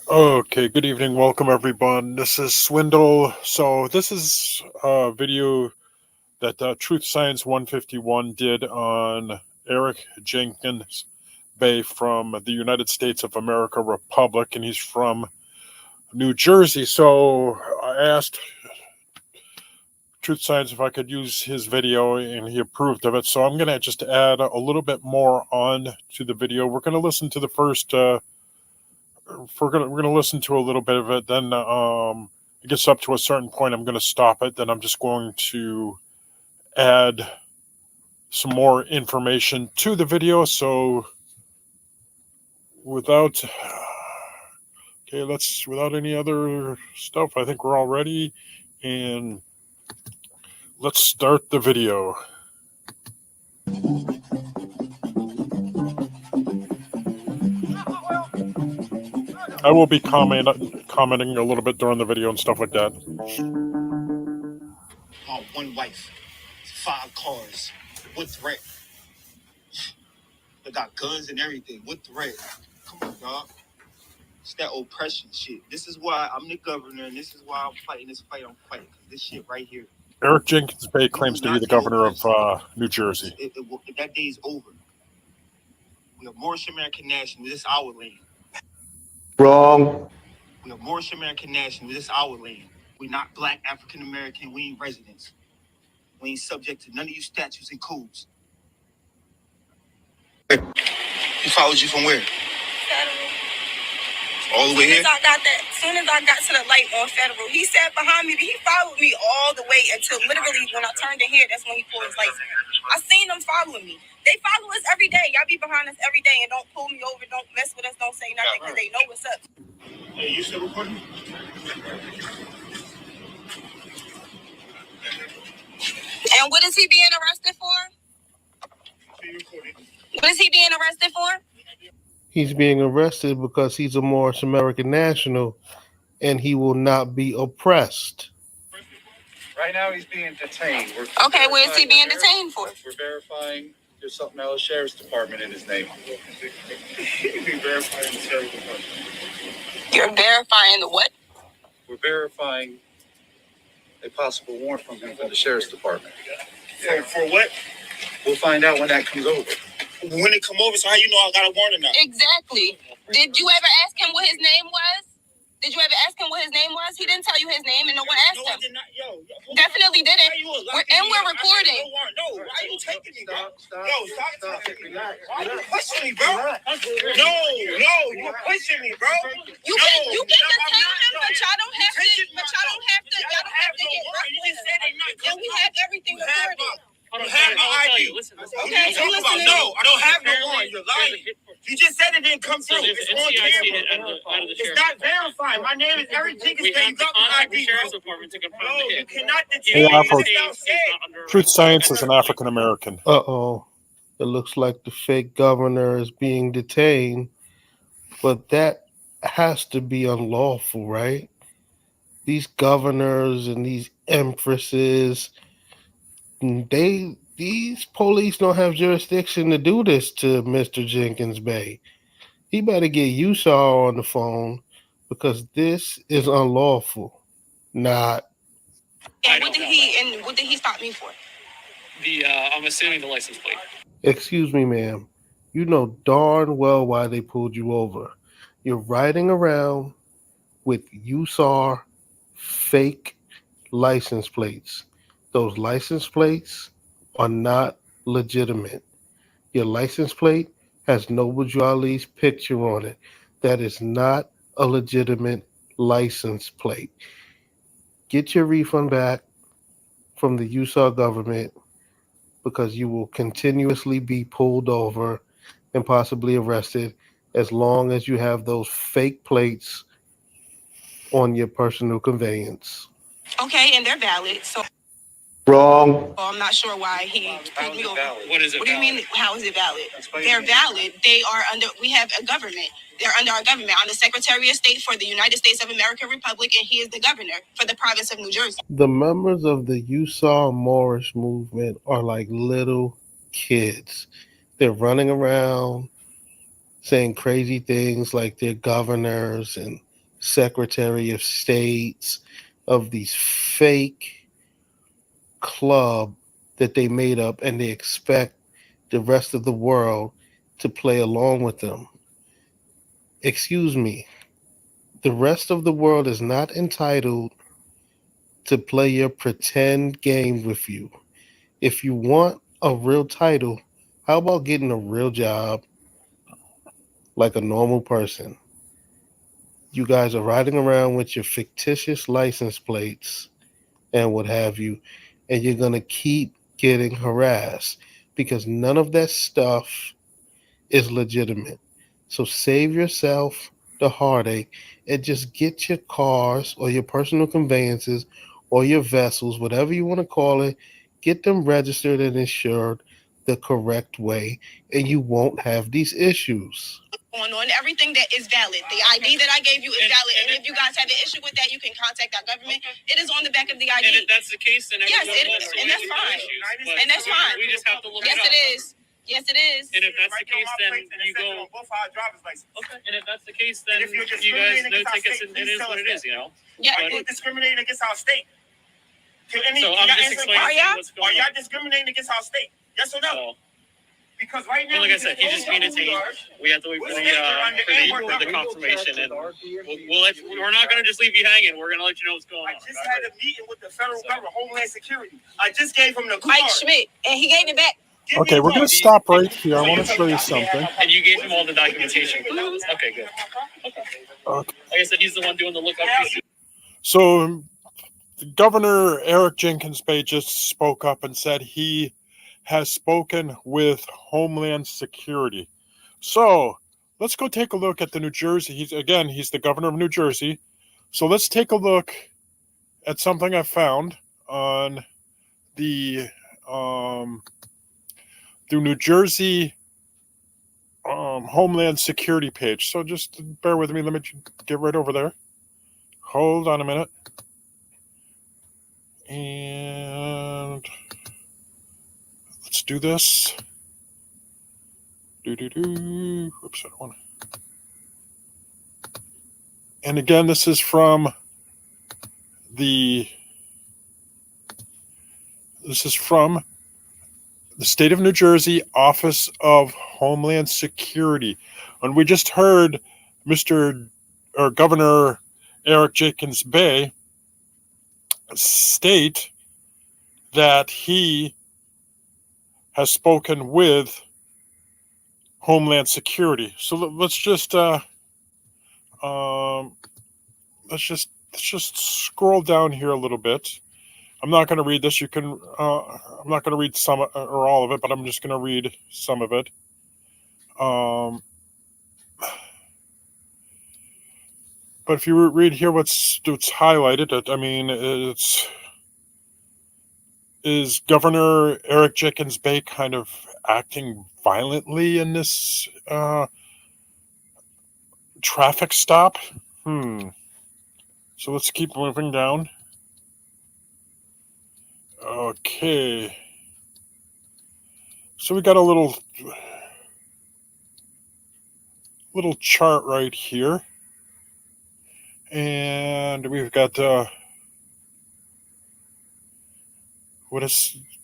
Okay, good evening. Welcome, everyone. This is Swindle. So, this is a video that Truth Science 151 did on Eric Jenkins Bay from the United States of America Republic, and he's from New Jersey. So, I asked Truth Science if I could use his video, and he approved of it. So, I'm going to just add a little bit more on to the video. We're going to listen to the first. We're gonna listen to a little bit of it. Then it gets up to a certain point. I'm gonna stop it. Then I'm just going to add some more information to the video. So without without any other stuff, I think we're all ready, and let's start the video. I will be commenting a little bit during the video and stuff like that. One wife, 5 cars, what threat? They got guns and everything. What threat? Come on, dog. It's that oppression shit. This is why I'm the governor, and this is why I'm fighting this fight I'm fighting. This shit right here. Eric Jenkins Bay claims to be the governor of New Jersey. That day is over. We are Moorish American national. This is our land. Wrong. We are Moorish American national. This is our land. We not black African American. We ain't residents. We ain't subject to none of you statutes and codes. He followed you from where? Federal. All the way here? Soon as I got to the light on Federal, he sat behind me, but he followed me all the way until literally when I turned in here, that's when he pulled his lights. I seen them following me. They follow us every day. Y'all be behind us every day and don't pull me over, don't mess with us, don't say nothing because they know what's up. Hey, you still recording? And what is he being arrested for? What is he being arrested for? He's being arrested because he's a Moorish American national and he will not be oppressed. Right now he's being detained. Okay, what is he being detained for? We're verifying there's something else, Sheriff's Department in his name. You're verifying the Sheriff's Department. You're verifying the what? We're verifying a possible warrant from him from the Sheriff's Department. For what? We'll find out when that comes over. When it come over, so how you know I got a warrant or not? Exactly. Did you ever ask him what his name was? Did you ever ask him what his name was? He didn't tell you his name, and no one asked him. I did not. Yo, Definitely didn't. We're recording. No, why are you taking me, bro? Stop. Relax. Why are you pushing me, bro? No, you're pushing me, bro. You can detain him, but y'all don't have to. Y'all don't have to get rough with him. And we have everything recorded. You have my ID. Okay, so listen. No, I don't have no warrant. You're lying. You just said it didn't come through. It's on camera. It's not verified. My name is Eric Jenkins. You got my ID. No, you cannot detain me. Truth Science is an African American. Uh-oh. It looks like the fake governor is being detained, but that has to be unlawful, right? These governors and these empresses, these police don't have jurisdiction to do this to Mr. Jenkins Bay. He better get USAR on the phone because this is unlawful. Not. And what did he stop me for? I'm assuming the license plate. Excuse me, ma'am. You know darn well why they pulled you over. You're riding around with USAR fake license plates. Those license plates are not legitimate. Your license plate has Noble Jali's picture on it. That is not a legitimate license plate. Get your refund back from the USAR government because you will continuously be pulled over and possibly arrested as long as you have those fake plates on your personal conveyance. Okay, and they're valid, so. Wrong. Well, I'm not sure why he pulled me over. What is it? What do you mean? How is it valid? They're valid. They are under. We have a government. They're under our government. I'm the Secretary of State for the United States of America Republic, and he is the governor for the province of New Jersey. The members of the USAR Moorish movement are like little kids. They're running around saying crazy things like they're governors and Secretary of States, of these fake club that they made up, and they expect the rest of the world to play along with them. Excuse me, the rest of the world is not entitled to play your pretend game with you. If you want a real title, how about getting a real job like a normal person? You guys are riding around with your fictitious license plates and what have you, and you're going to keep getting harassed because none of that stuff is legitimate. So save yourself the heartache and just get your cars or your personal conveyances or your vessels, whatever you want to call it, get them registered and insured the correct way, and you won't have these issues. On everything that is valid. The ID that I gave you is valid. And if you guys have an issue with that, you can contact our government. It is on the back of the ID. And if that's the case, then yes, it is. And that's fine. And that's fine. We just have to look yes, it up. Yes, it is. Yes, it is. And if that's the case, then you go. Both our driver's license. Okay. And if that's the case, then if you're you guys discriminating no against our tickets, state, and it is what it is, you know. Yeah. Are you discriminating against our state? So I'm just explaining what's going on. Are y'all discriminating against our state? Yes or no? So, because right now, like I said, he's just being detained. We have to wait for the confirmation, and we're not going to just leave you hanging. We're going to let you know what's going on. I just had a meeting with the federal government, Homeland Security. I just gave him the card. Mike Schmidt, and he gave it back. Okay, we're going to stop right here. I want to show you something. And you gave him all the documentation. Okay, good. Okay. Like I said, he's the one doing the lookup. So, Governor Eric Jenkins Bay just spoke up and said he has spoken with Homeland Security. So, let's go take a look at the New Jersey. He's the governor of New Jersey. So, let's take a look at something I found on the New Jersey Homeland Security page. So just bear with me. Let me get right over there. Hold on a minute. And let's do this. Oops, I don't want to. And again, this is from the State of New Jersey Office of Homeland Security. And we just heard Governor Eric Jenkins Bay state that he has spoken with Homeland Security. So let's just scroll down here a little bit. I'm not going to read this. I'm not going to read some or all of it, but I'm just going to read some of it. But if you read here what's highlighted, I mean, is Governor Eric Jenkins Bay kind of acting violently in this traffic stop? So let's keep moving down. Okay. So we got a little chart right here. And we've got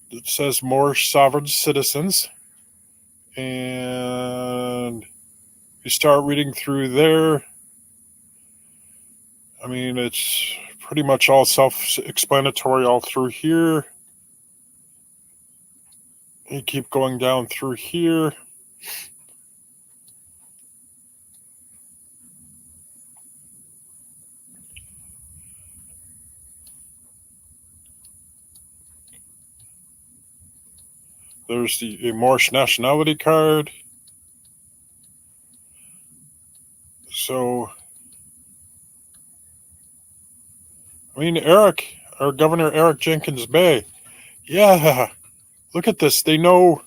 it says Moorish sovereign citizens. And you start reading through there. I mean, it's pretty much all self-explanatory all through here. You keep going down through here. There's the Moorish nationality card. So, I mean, Governor Eric Jenkins Bay, yeah, look at this. They know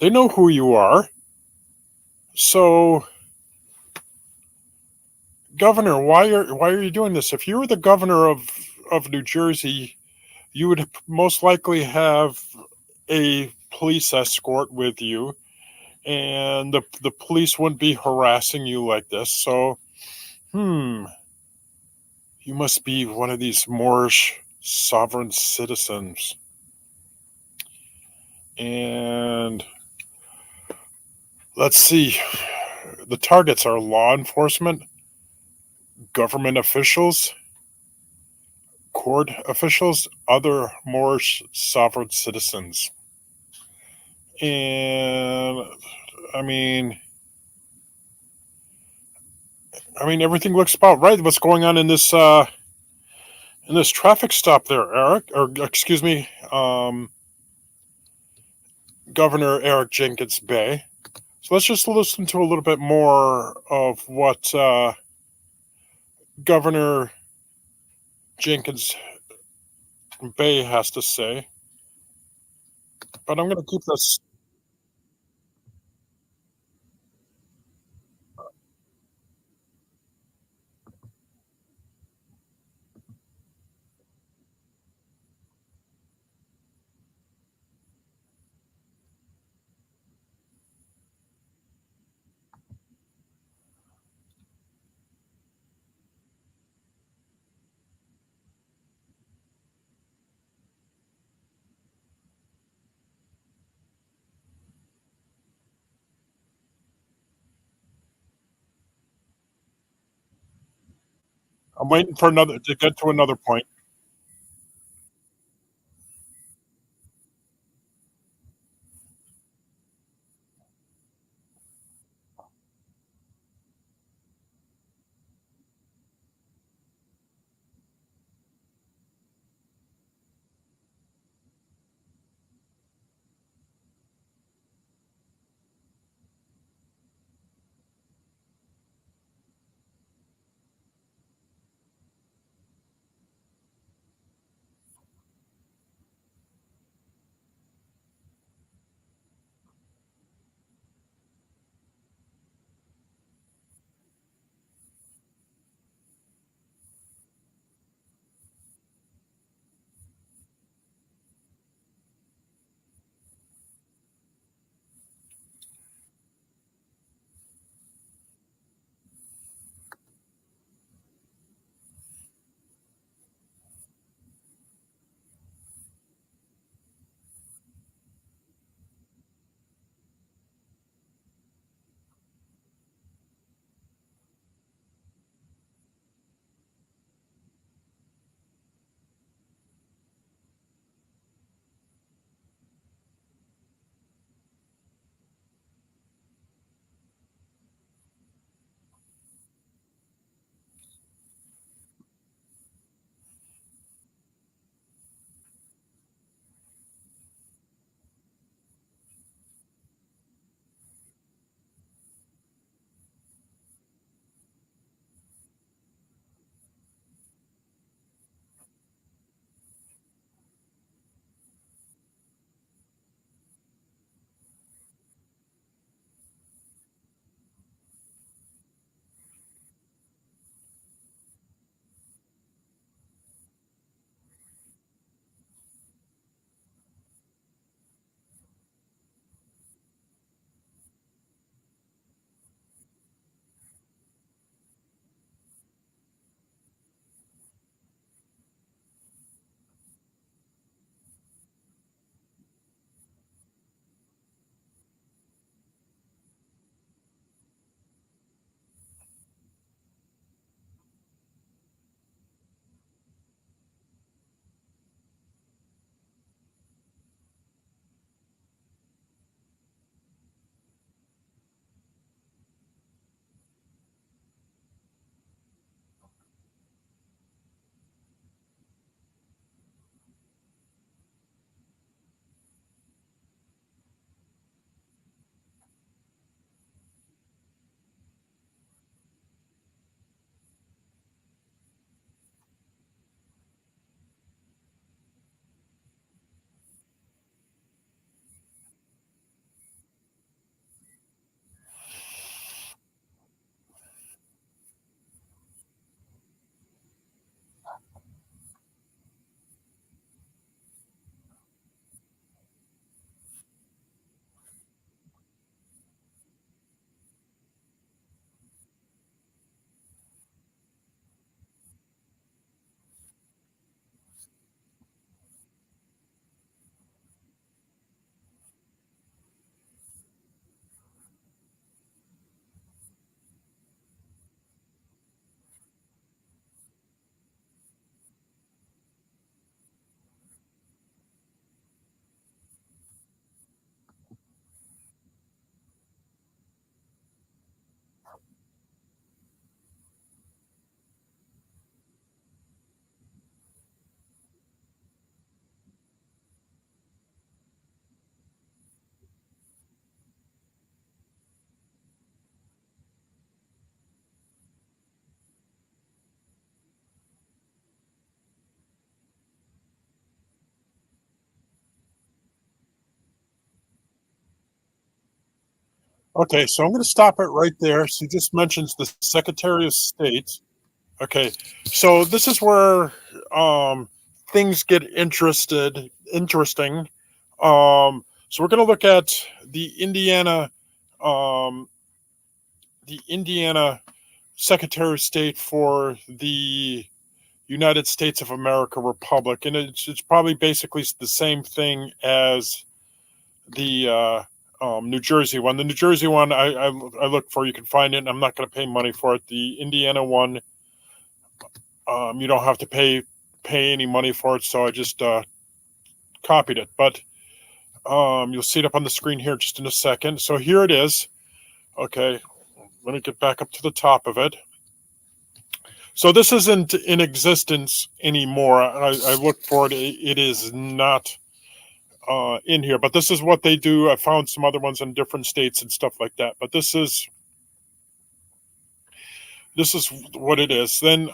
who you are. So, Governor, why are you doing this? If you were the governor of New Jersey, you would most likely have a police escort with you, and the police wouldn't be harassing you like this. So, You must be one of these Moorish sovereign citizens. And let's see. The targets are law enforcement, government officials, court officials, other Moorish sovereign citizens. And I mean, everything looks about right. What's going on in this traffic stop there, Eric? Or excuse me, Governor Eric Jenkins Bay. So let's just listen to a little bit more of what Governor Jenkins Bay has to say. But I'm going to keep this. I'm waiting for to get to another point. Okay, so I'm going to stop it right there. She just mentions the Secretary of State. Okay, so this is where things get interesting. So we're going to look at the um, Indiana Secretary of State for the United States of America Republic, and it's probably basically the same thing as the New Jersey one. The New Jersey one I look for. You can find it, and I'm not going to pay money for it. The Indiana one, you don't have to pay any money for it, so I just copied it. But you'll see it up on the screen here just in a second. So here it is. Okay, let me get back up to the top of it. So this isn't in existence anymore. I looked for it. It is not in here, but this is what they do. I found some other ones in different states and stuff like that. But this is what it is. Then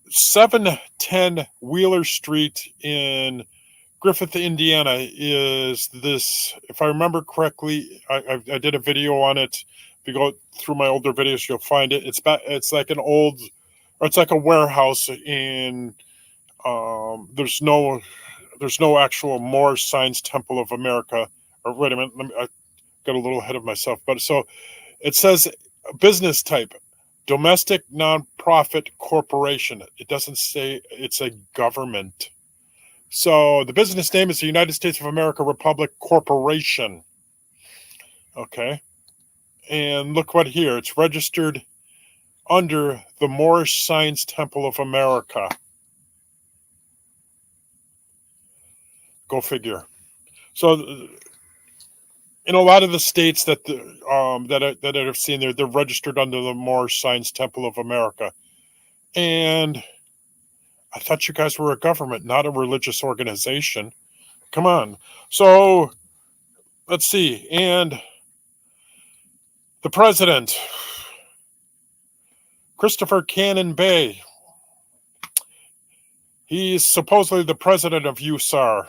710 Wheeler Street in Griffith, Indiana is this. If I remember correctly, I did a video on it. If you go through my older videos, you'll find it. It's like an old, or it's like a warehouse in. There's no actual Moorish Science Temple of America. Or wait a minute, I got a little ahead of myself. But so it says business type, domestic nonprofit corporation. It doesn't say it's a government. So the business name is the United States of America Republic Corporation. Okay. And look what here. It's registered under the Moorish Science Temple of America. Go figure. So in a lot of the states that I've seen, they're registered under the Moorish Science Temple of America. And I thought you guys were a government, not a religious organization. Come on. So let's see. And the president, Christopher Cannon Bay, he's supposedly the president of USAR.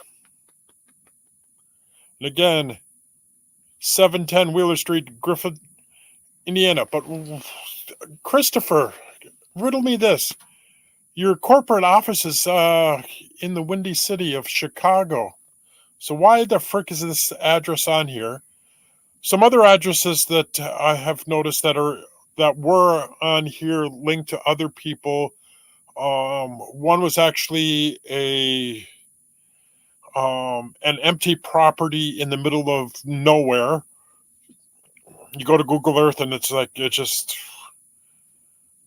And again, 710 Wheeler Street, Griffith, Indiana. But Christopher, riddle me this. Your corporate office is in the Windy City of Chicago. So why the frick is this address on here? Some other addresses that I have noticed that were on here linked to other people. One was actually an empty property in the middle of nowhere. You go to Google Earth and it's just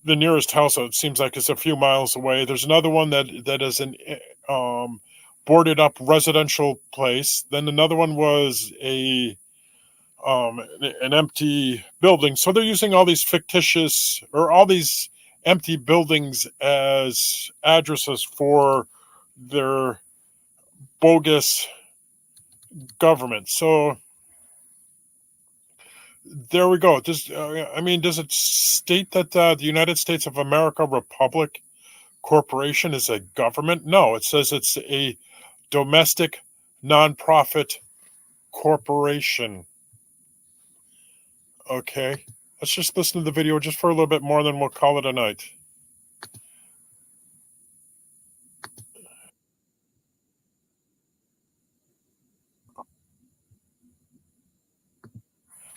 the nearest house. It seems like it's a few miles away. There's another one that is an boarded up residential place. Then another one was an empty building. So they're using all these fictitious or all these empty buildings as addresses for their bogus government. So there we go. Does it state that the United States of America Republic Corporation is a government? No, it says it's a domestic nonprofit corporation. Okay, let's just listen to the video just for a little bit more, then we'll call it a night.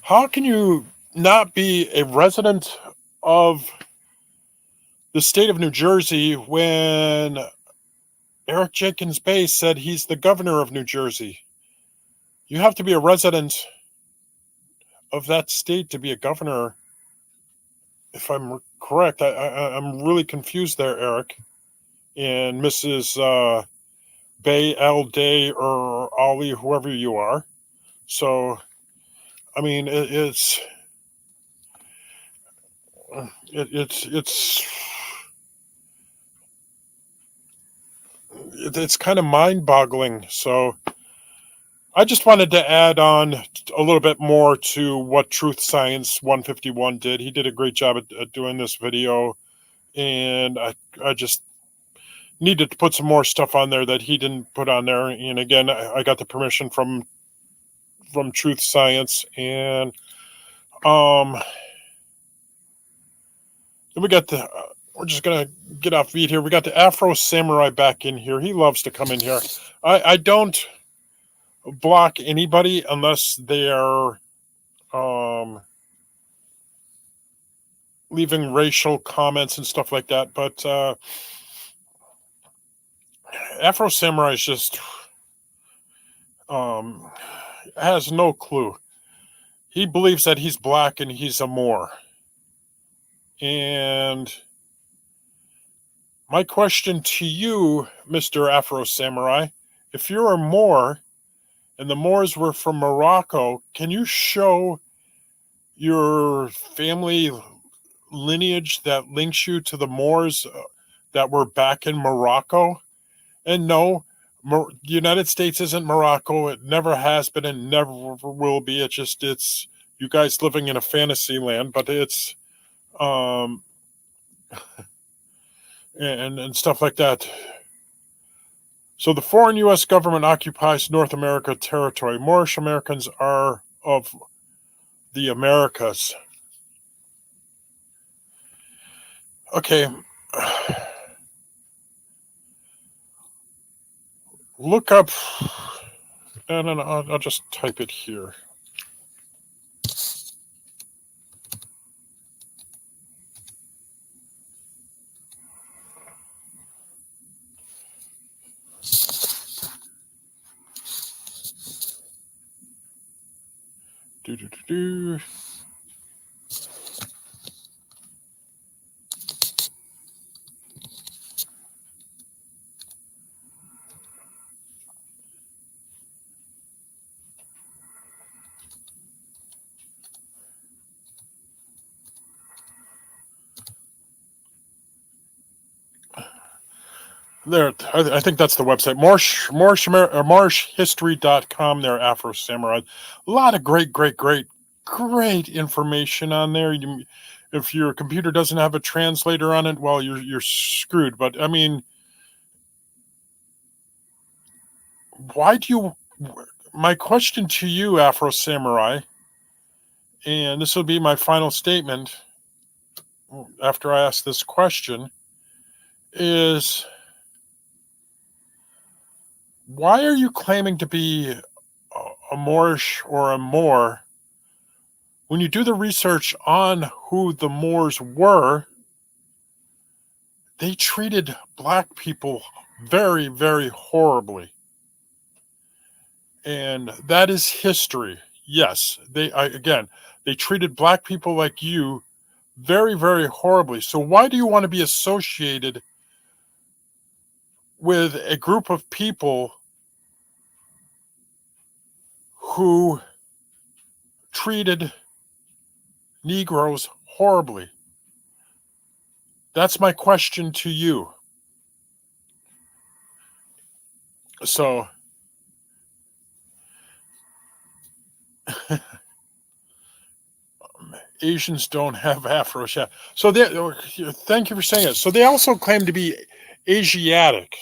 How can you not be a resident of the state of New Jersey when Eric Jenkins Bay said he's the governor of New Jersey? You have to be a resident of that state to be a governor, if I'm correct. I'm really confused there, Eric. And Mrs. Bay, L. Day, or Ollie, whoever you are. So, I mean, it's kind of mind-boggling. So I just wanted to add on a little bit more to what Truthscience151 did. He did a great job at doing this video, and I just needed to put some more stuff on there that he didn't put on there. And again, I got the permission from from Truth Science, and then we got the. We're just gonna get off beat here. We got the Afro Samurai back in here. He loves to come in here. I don't block anybody unless they are leaving racial comments and stuff like that. But Afro Samurai is just has no clue. He believes that he's black and he's a Moor. And my question to you, Mr. Afro Samurai, if you're a Moor and the Moors were from Morocco, can you show your family lineage that links you to the Moors that were back in Morocco? And no, the United States isn't Morocco. It never has been and never will be. It's you guys living in a fantasy land, but it's and stuff like that. So the foreign U.S. government occupies North America territory. Moorish Americans are of the Americas. Okay. Look up, and I'll just type it here. There, I think that's the website. Moorishhistory.com. There, Afro Samurai. A lot of great information on there. If your computer doesn't have a translator on it, well, you're screwed. But I mean, why do you? My question to you, Afro Samurai, and this will be my final statement after I ask this question, is why are you claiming to be a Moorish or a Moor when you do the research on who the Moors were? They treated black people very, very horribly. And that is history. Yes, they treated black people like you very, very horribly. So why do you want to be associated with a group of people who treated Negroes horribly? That's my question to you. So Asians don't have Afro. So thank you for saying it. So they also claim to be Asiatic.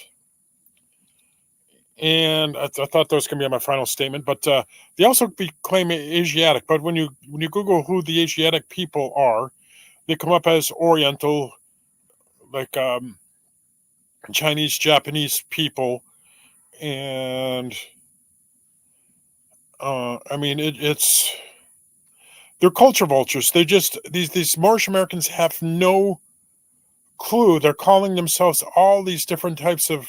And I thought that was going to be my final statement, but they also claim Asiatic. But when you Google who the Asiatic people are, they come up as Oriental, like Chinese, Japanese people, and I mean it's they're culture vultures. They just these Moorish Americans have no clue. They're calling themselves all these different types of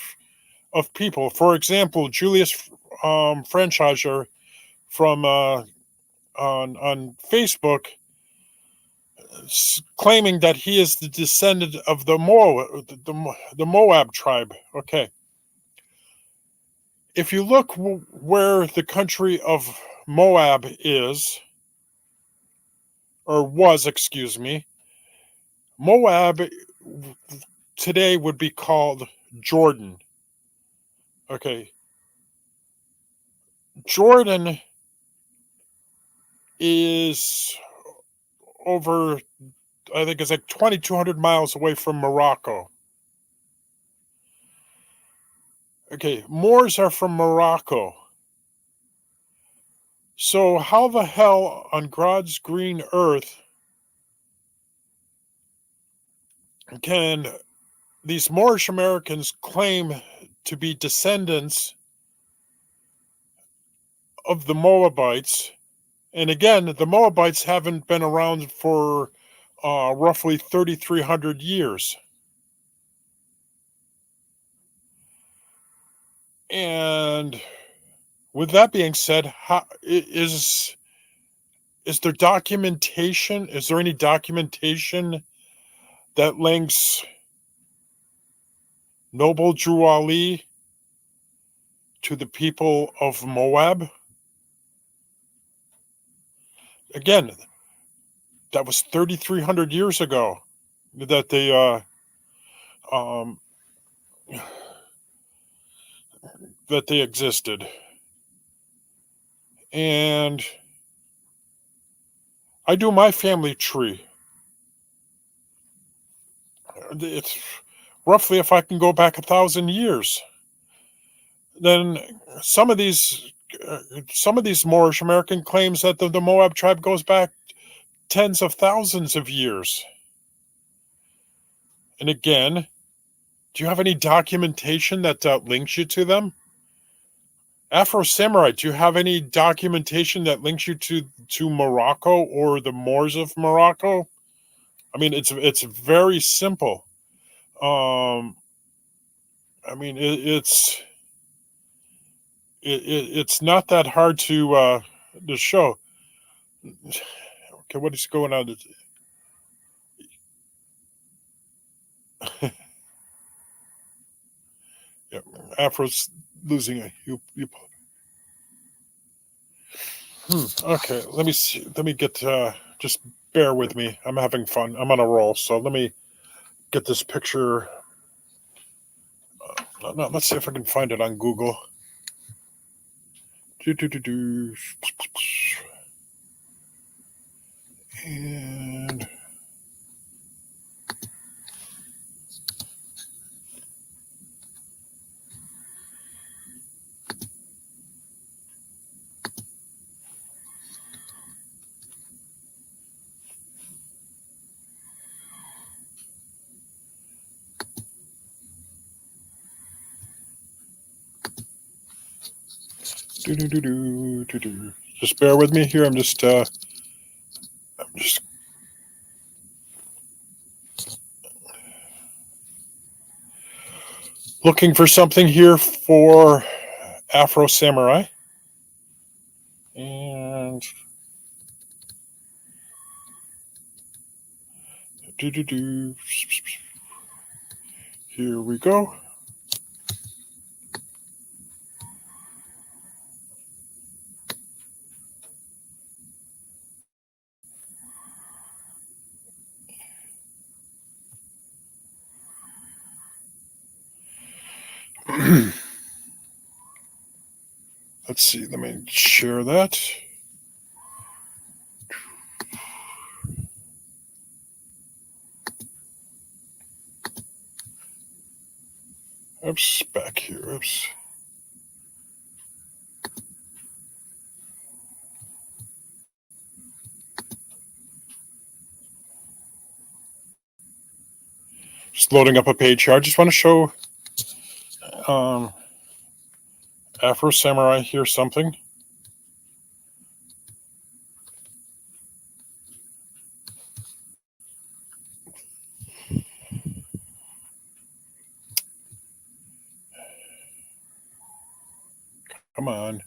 people. For example, Julius Franchiser from on Facebook claiming that he is the descendant of the Moab tribe. Okay. If you look where the country of Moab is, or was, excuse me, Moab today would be called Jordan. Okay. Jordan is over, I think it's like 2,200 miles away from Morocco. Okay, Moors are from Morocco. So how the hell on God's green earth can these Moorish Americans claim to be descendants of the Moabites? And again, the Moabites haven't been around for roughly 3,300 years. And with that being said, how, is there documentation? Is there any documentation that links Noble Drew Ali to the people of Moab? Again, that was 3,300 years ago that they existed. And I do my family tree. It's roughly, if I can go back 1,000 years, then some of these Moorish American claims that the Moab tribe goes back tens of thousands of years. And again, do you have any documentation that links you to them? Afro Samurai, do you have any documentation that links you to Morocco or the Moors of Morocco? I mean, it's very simple. I mean, it's not that hard to show. Okay, what is going on? Yeah, Afro's losing it. You. Okay, let me see. Let me get. Just bear with me. I'm having fun. I'm on a roll. So let me get this picture. No, let's see if I can find it on Google. And just bear with me here. I'm just looking for something here for Afro Samurai. And here we go. Let's see. Let me share that. Oops, back here. Oops. Just loading up a page here. I just want to show Afro Samurai here something. Come on.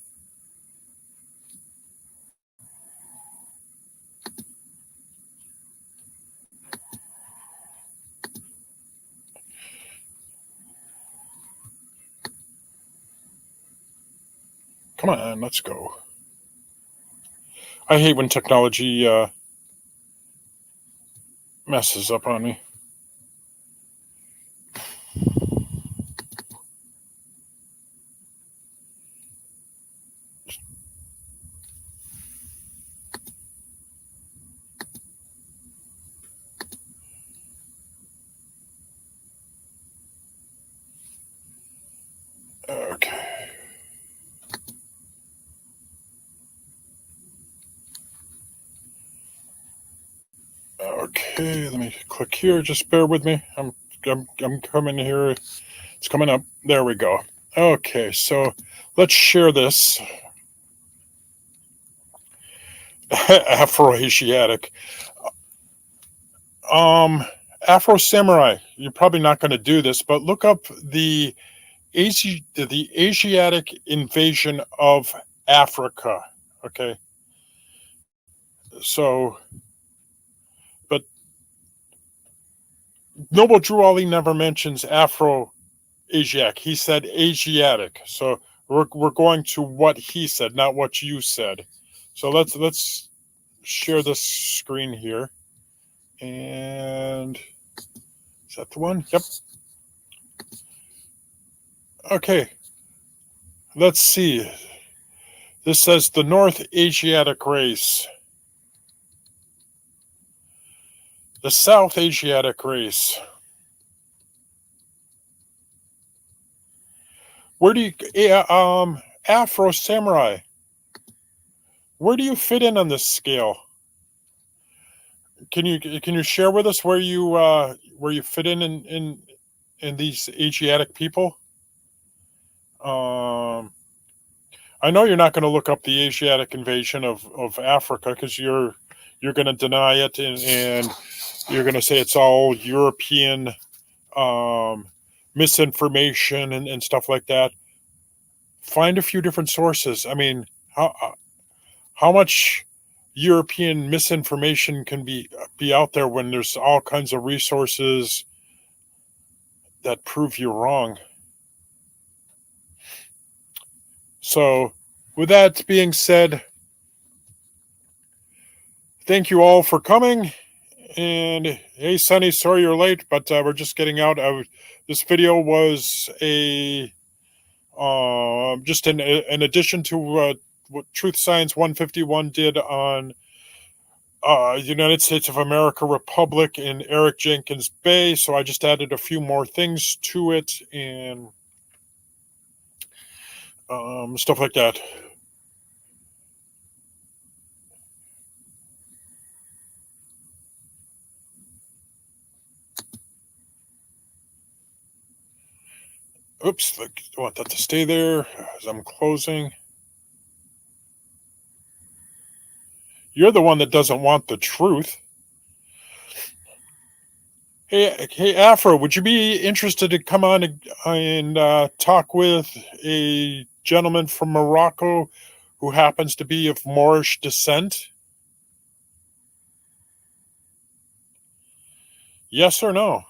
Come on, let's go. I hate when technology messes up on me. Okay. Okay, let me click here. Just bear with me. I'm coming here. It's coming up. There we go. Okay, so let's share this. Afro-Asiatic. Afro Samurai. You're probably not going to do this, but look up the Asiatic invasion of Africa. Okay. So, but Noble Drew Ali never mentions Afro-Asiatic. He said Asiatic. So we're going to what he said, not what you said. So let's share this screen here. And is that the one? Yep. Okay. Let's see. This says the North Asiatic race. The South Asiatic race. Where do you Afro Samurai? Where do you fit in on this scale? Can you share with us where you fit in these Asiatic people? I know you're not going to look up the Asiatic invasion of Africa because you're going to deny it and you're going to say it's all European misinformation and stuff like that. Find a few different sources. I mean, how much European misinformation can be out there when there's all kinds of resources that prove you wrong? So, with that being said, thank you all for coming. And hey, Sonny, sorry you're late, but we're just getting out. This video was a just an addition to what Truthscience151 did on United States of America Republic in Eric Jenkins Bay. So I just added a few more things to it and stuff like that. Oops, I want that to stay there as I'm closing. You're the one that doesn't want the truth. Hey, Afro, would you be interested to come on and talk with a gentleman from Morocco who happens to be of Moorish descent? Yes or no?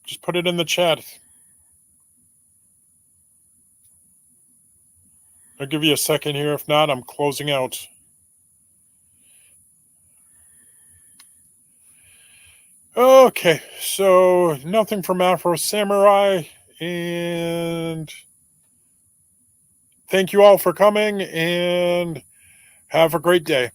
Just put it in the chat. I'll give you a second here. If not, I'm closing out. Okay, so nothing from Afro Samurai, and thank you all for coming, and have a great day.